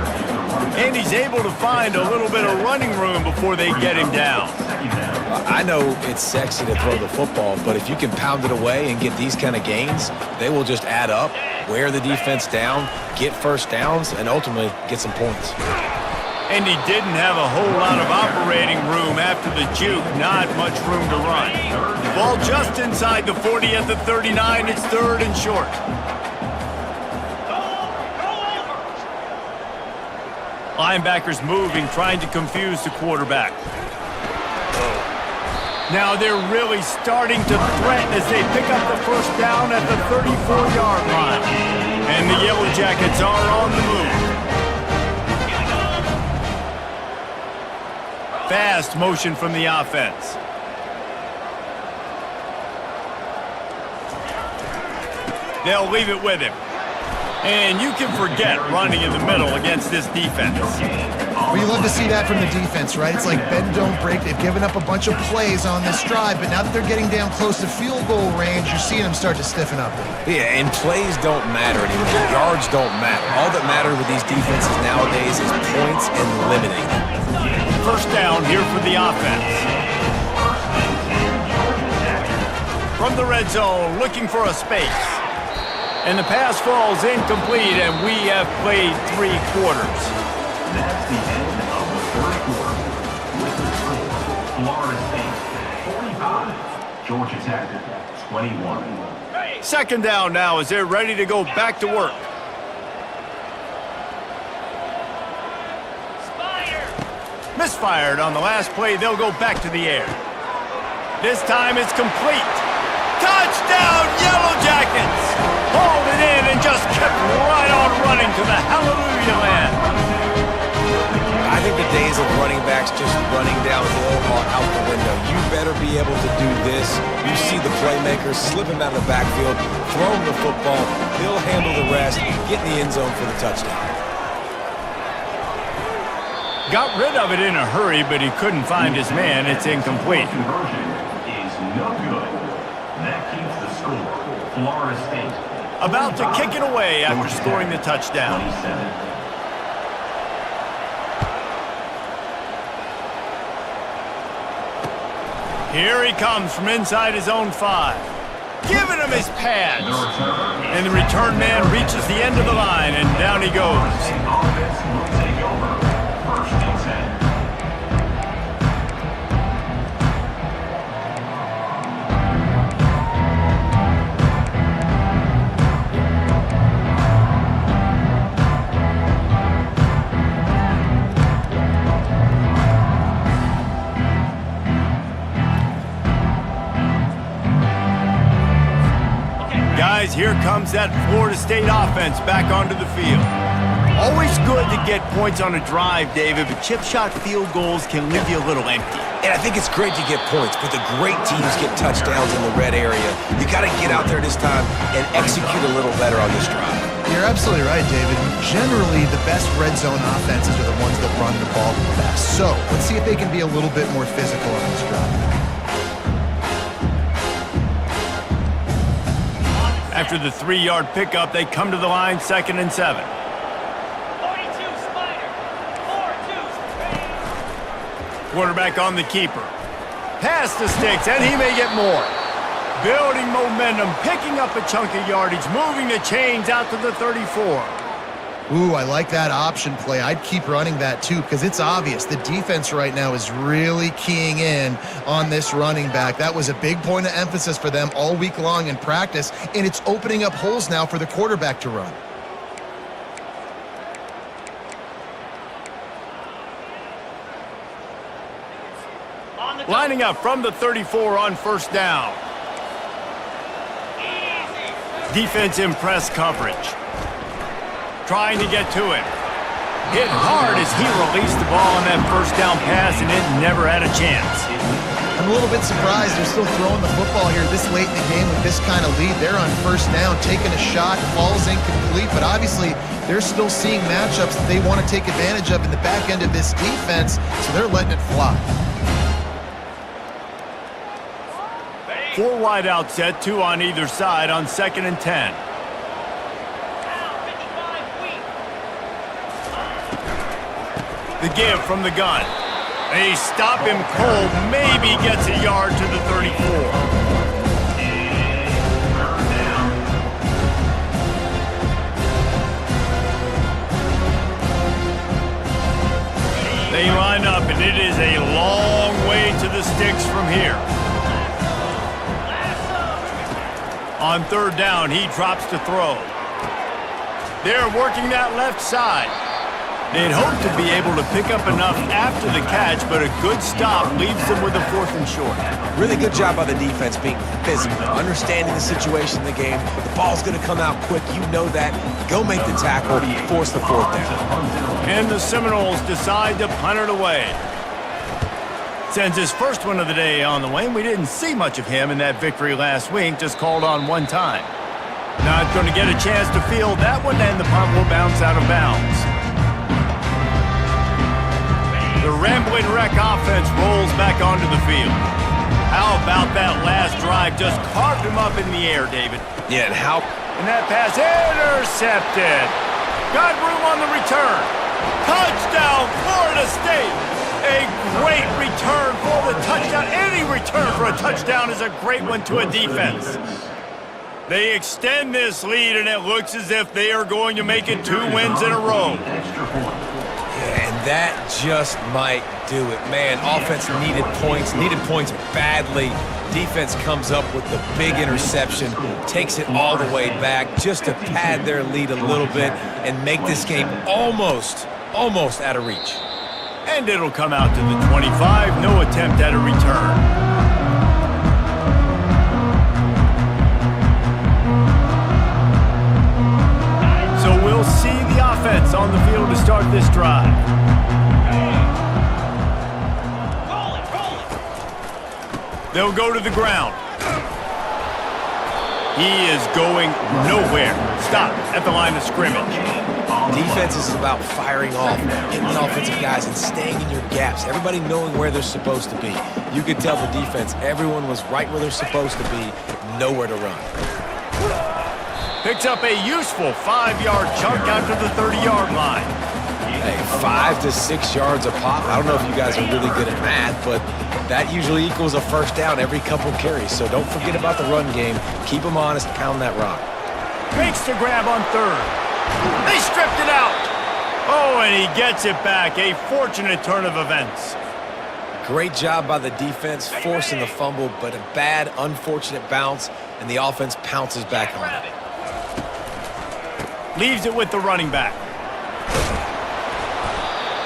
And he's able to find a little bit of running room before they get him down. I know it's sexy to throw the football, but if you can pound it away and get these kind of gains, they will just add up, wear the defense down, get first downs, and ultimately get some points. And he didn't have a whole lot of operating room after the juke. Not much room to run. Ball just inside the 40 at the 39. It's third and short. Linebackers moving, trying to confuse the quarterback. Now they're really starting to threaten as they pick up the first down at the 34-yard line. And the Yellow Jackets are on the move. Fast motion from the offense. They'll leave it with him. And you can forget running in the middle against this defense. Well, you love to see that from the defense, right? It's like bend, don't break. They've given up a bunch of plays on this drive, but now that they're getting down close to field goal range, you're seeing them start to stiffen up. Yeah, and plays don't matter anymore. Yards don't matter. All that matters with these defenses nowadays is points and limiting. First down here for the offense. From the red zone, looking for a space. And the pass falls incomplete, and we have played 3 quarters. That's the end of the first quarter. With the score, Florida State 45, Georgia Tech 21. Second down now as they're ready to go back to work. Misfired on the last play. They'll go back to the air. This time it's complete. Touchdown, Yellow Jackets! Hauled it in and just kept right on running to the hallelujah land. I think the days of running backs just running downhill are out the window. You better be able to do this. You see the playmakers slip him out of the backfield, throw him the football, he'll handle the rest, get in the end zone for the touchdown. Got rid of it in a hurry, but he couldn't find his man. It's incomplete. Conversion is no good. That keeps the score. Florida State. About to kick it away after scoring the touchdown. 27. Here he comes from inside his own 5. Giving him his pads. And the return man reaches the end of the line, and down he goes. Offense will take over. First and 10. Guys, here comes that Florida State offense back onto the field. Always good to get points on a drive, David, but chip shot field goals can leave you a little empty. And I think it's great to get points, but the great teams get touchdowns in the red area. You got to get out there this time and execute a little better on this drive. You're absolutely right, David. Generally, the best red zone offenses are the ones that run the ball the best. So let's see if they can be a little bit more physical on this drive. After the 3-yard pickup, they come to the line, 2nd and 7. Quarterback on the keeper. Pass the sticks, and he may get more. Building momentum, picking up a chunk of yardage, moving the chains out to the 34. Ooh, I like that option play. I'd keep running that too because it's obvious the defense right now is really keying in on this running back. That was a big point of emphasis for them all week long in practice, and it's opening up holes now for the quarterback to run. Lining up from the 34 on 1st down. Defense in press coverage. Trying to get to him. Hit hard as he released the ball on that 1st down pass, and it never had a chance. I'm a little bit surprised they're still throwing the football here this late in the game with this kind of lead. They're on 1st down, taking a shot, falls incomplete, but obviously they're still seeing matchups that they want to take advantage of in the back end of this defense, so they're letting it fly. 4 wide out set, 2 on either side on 2nd and 10. The give from the gun. They stop him cold, maybe gets a yard to the 34. They line up, and it is a long way to the sticks from here. On 3rd down, he drops to throw. They're working that left side. They'd hope to be able to pick up enough after the catch, but a good stop leaves them with a 4th and short. Really good job by the defense being physical, understanding the situation in the game. The ball's going to come out quick. You know that. Go make the tackle, force the 4th down. And the Seminoles decide to punt it away. Sends his first one of the day on the way. We didn't see much of him in that victory last week, just called on 1 time. Not going to get a chance to field that one, and the punt will bounce out of bounds. The Rambling Wreck offense rolls back onto the field. How about that last drive? Just carved him up in the air, David. Yeah, and how... And that pass intercepted. Got room on the return. Touchdown, Florida State. A great return for the touchdown. Any return for a touchdown is a great one to a defense. They extend this lead, and it looks as if they are going to make it 2 wins in a row. Yeah, and that just might do it. Man, offense needed points badly. Defense comes up with the big interception, takes it all the way back just to pad their lead a little bit and make this game almost out of reach. And it'll come out to the 25. No attempt at a return. So we'll see the offense on the field to start this drive. They'll go to the ground. He is going nowhere. Stop at the line of scrimmage. Defense is about firing off, hitting the offensive guys and staying in your gaps. Everybody knowing where they're supposed to be. You could tell the defense, everyone was right where they're supposed to be, nowhere to run. Picks up a useful 5-yard chunk out to the 30-yard line. Hey, 5 to 6 yards a pop. I don't know if you guys are really good at math, but that usually equals a 1st down every couple carries. So don't forget about the run game. Keep them honest, pound that rock. Makes the grab on 3rd. They stripped it out. Oh, and he gets it back. A fortunate turn of events. Great job by the defense, forcing the fumble, but a bad, unfortunate bounce, and the offense pounces back on it. Leaves it with the running back.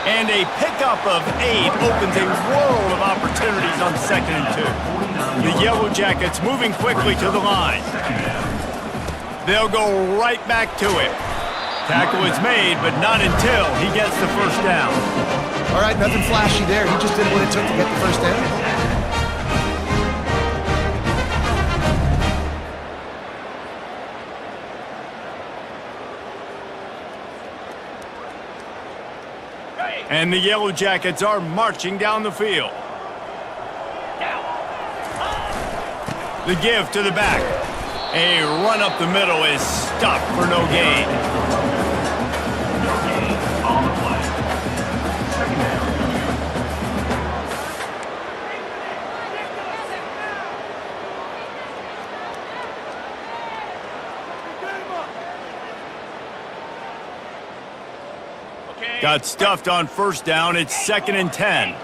And a pickup of 8 opens a world of opportunities on 2nd and 2. The Yellow Jackets moving quickly to the line. They'll go right back to it. Tackle is made, but not until he gets the first down. All right, nothing flashy there. He just did what it took to get the first down. And the Yellow Jackets are marching down the field. The give to the back. A run up the middle is stopped for no gain. No gain on the play. Second down. Got stuffed on first down. It's 2nd and 10.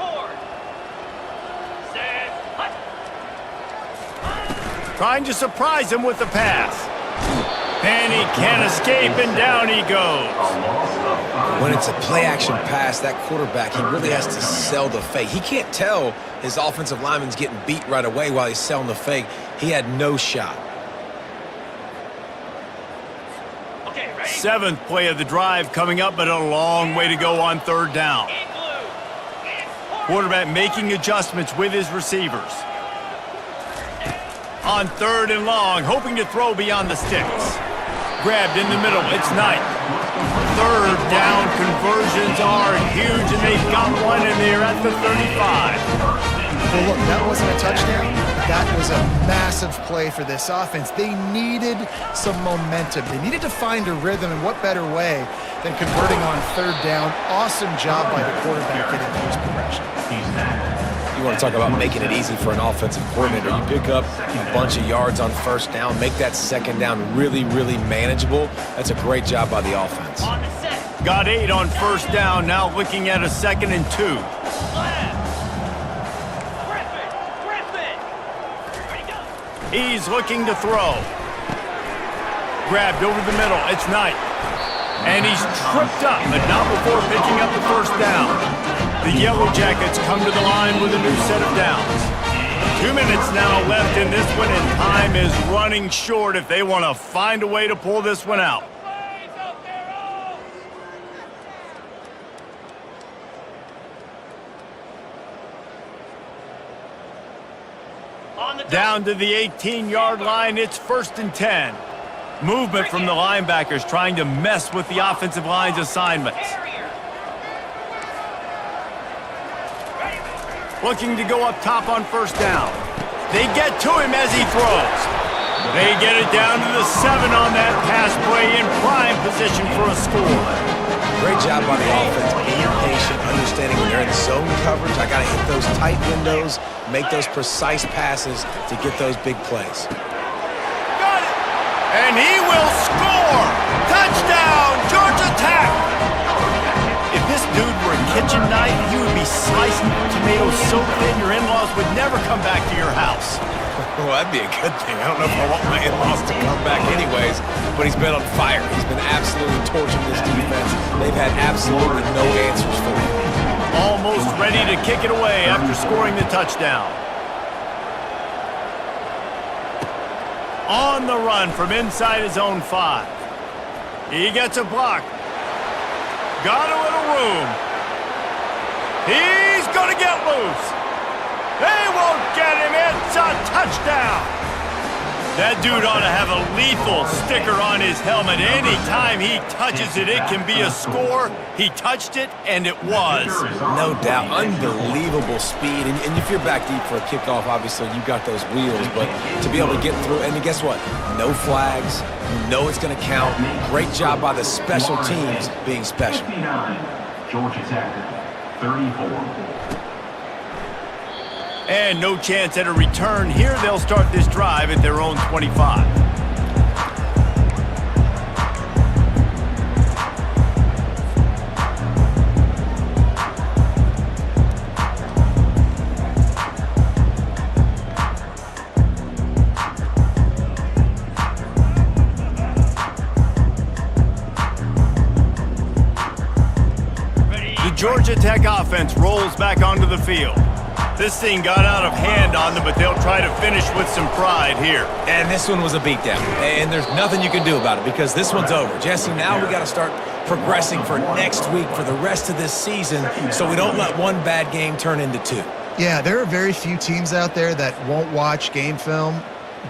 Trying to surprise him with the pass. And he can't escape, and down he goes. When it's a play-action pass, that quarterback, he really has to sell the fake. He can't tell his offensive lineman's getting beat right away while he's selling the fake. He had no shot. 7th play of the drive coming up, but a long way to go on 3rd down. Quarterback making adjustments with his receivers. On 3rd and long, hoping to throw beyond the sticks. Grabbed in the middle, it's Knight. 3rd down conversions are huge, and they've got one, and they're at the 35. Well, look, that wasn't a touchdown, but that was a massive play for this offense. They needed some momentum. They needed to find a rhythm, and what better way than converting on 3rd down. Awesome job by the quarterback getting through his progression. You want to talk about making it easy for an offensive coordinator. You pick up a bunch of yards on 1st down, make that 2nd down really, really manageable. That's a great job by the offense. Got 8 on 1st down, now looking at a 2nd and 2. He's looking to throw. Grabbed over the middle. It's Knight. And he's tripped up, but not before picking up the 1st down. The Yellow Jackets come to the line with a new set of downs. 2 minutes now left in this one, and time is running short if they want to find a way to pull this one out. Down to the 18-yard line, it's 1st and 10. Movement from the linebackers trying to mess with the offensive line's assignments. Looking to go up top on 1st down. They get to him as he throws. They get it down to the 7 on that pass play, in prime position for a score. Great job by the offense, being patient, understanding when they're in zone coverage, I got to hit those tight windows, make those precise passes to get those big plays. Got it! And he will score! Touchdown, Georgia Tech! If this dude were a kitchen knife, he would be slicing tomatoes so thin your in-laws would never come back to your house. Well, that'd be a good thing. I don't know if I want my in-laws to come back anyways, but he's been on fire. He's been absolutely torching this defense. They've had absolutely no answers for him. Almost ready to kick it away after scoring the touchdown. On the run from inside his own 5. He gets a block. Got a little room. He's going to get loose. They won't get him. It's a touchdown. That dude ought to have a lethal sticker on his helmet. Anytime he touches it, it can be a score. He touched it, and it was. No doubt. Unbelievable speed. And if you're back deep for a kickoff, obviously you got those wheels. But to be able to get through, and guess what? No flags. You know it's going to count. Great job by the special teams being special. 59, Georgia Tech, 34. And no chance at a return here. They'll start this drive at their own 25. The Georgia Tech offense rolls back onto the field. This thing got out of hand on them, but they'll try to finish with some pride here. And this one was a beatdown. And there's nothing you can do about it because this one's over. Jesse, now we got to start progressing for next week for the rest of this season so we don't let one bad game turn into two. Yeah, there are very few teams out there that won't watch game film,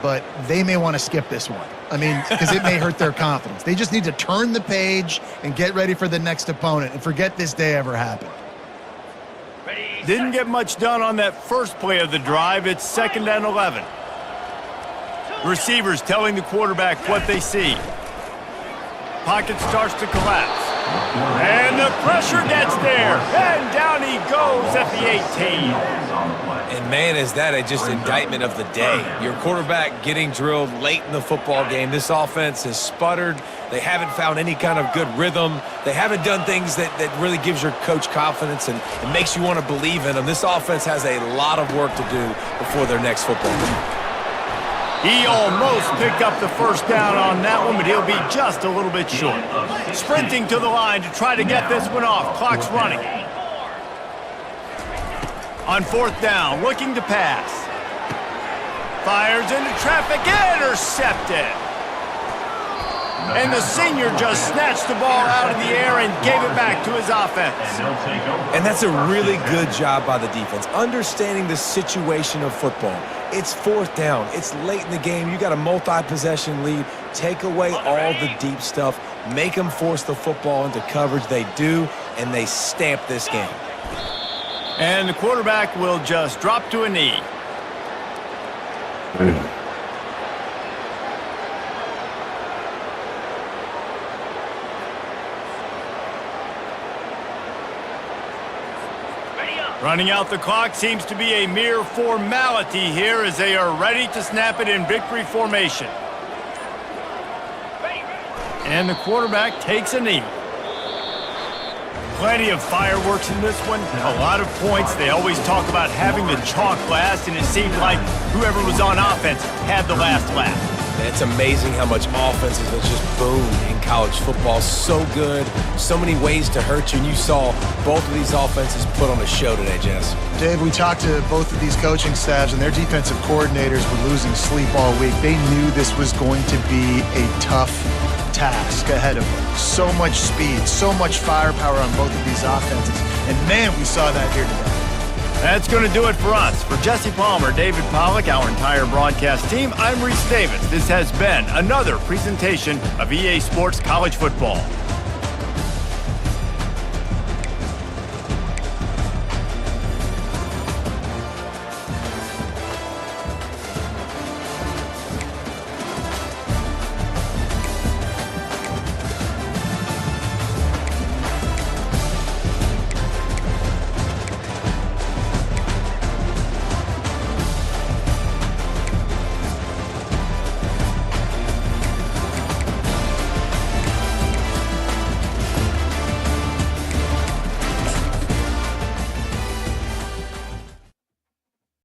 but they may want to skip this one. I mean, because it may hurt their confidence. They just need to turn the page and get ready for the next opponent and forget this day ever happened. Didn't get much done on that first play of the drive. It's 2nd and 11. Receivers telling the quarterback what they see. Pocket starts to collapse. And the pressure gets there. And down he goes at the 18. And man, is that just indictment of the day. Your quarterback getting drilled late in the football game. This offense has sputtered. They haven't found any kind of good rhythm. They haven't done things that really gives your coach confidence and it makes you want to believe in them. This offense has a lot of work to do before their next football game. He almost picked up the first down on that one, but he'll be just a little bit short. Sprinting to the line to try to get this one off. Clock's running. On 4th down, looking to pass. Fires into traffic, intercepted. And the senior just snatched the ball out of the air and gave it back to his offense. And that's a really good job by the defense, understanding the situation of football. It's 4th down. It's late in the game. You got a multi-possession lead. Take away all the deep stuff. Make them force the football into coverage. They do, and they stamp this game. And the quarterback will just drop to a knee. Running out the clock seems to be a mere formality here as they are ready to snap it in victory formation. And the quarterback takes a knee. Plenty of fireworks in this one, a lot of points. They always talk about having the chalk last, and it seemed like whoever was on offense had the last laugh. And it's amazing how much offenses have just boomed in college football. So good, so many ways to hurt you, and you saw both of these offenses put on a show today, Jess. Dave, we talked to both of these coaching staffs, and their defensive coordinators were losing sleep all week. They knew this was going to be a tough task ahead of them. So much speed, so much firepower on both of these offenses. And man, we saw that here today. That's going to do it for us. For Jesse Palmer, David Pollack, our entire broadcast team, I'm Reese Davis. This has been another presentation of EA Sports College Football.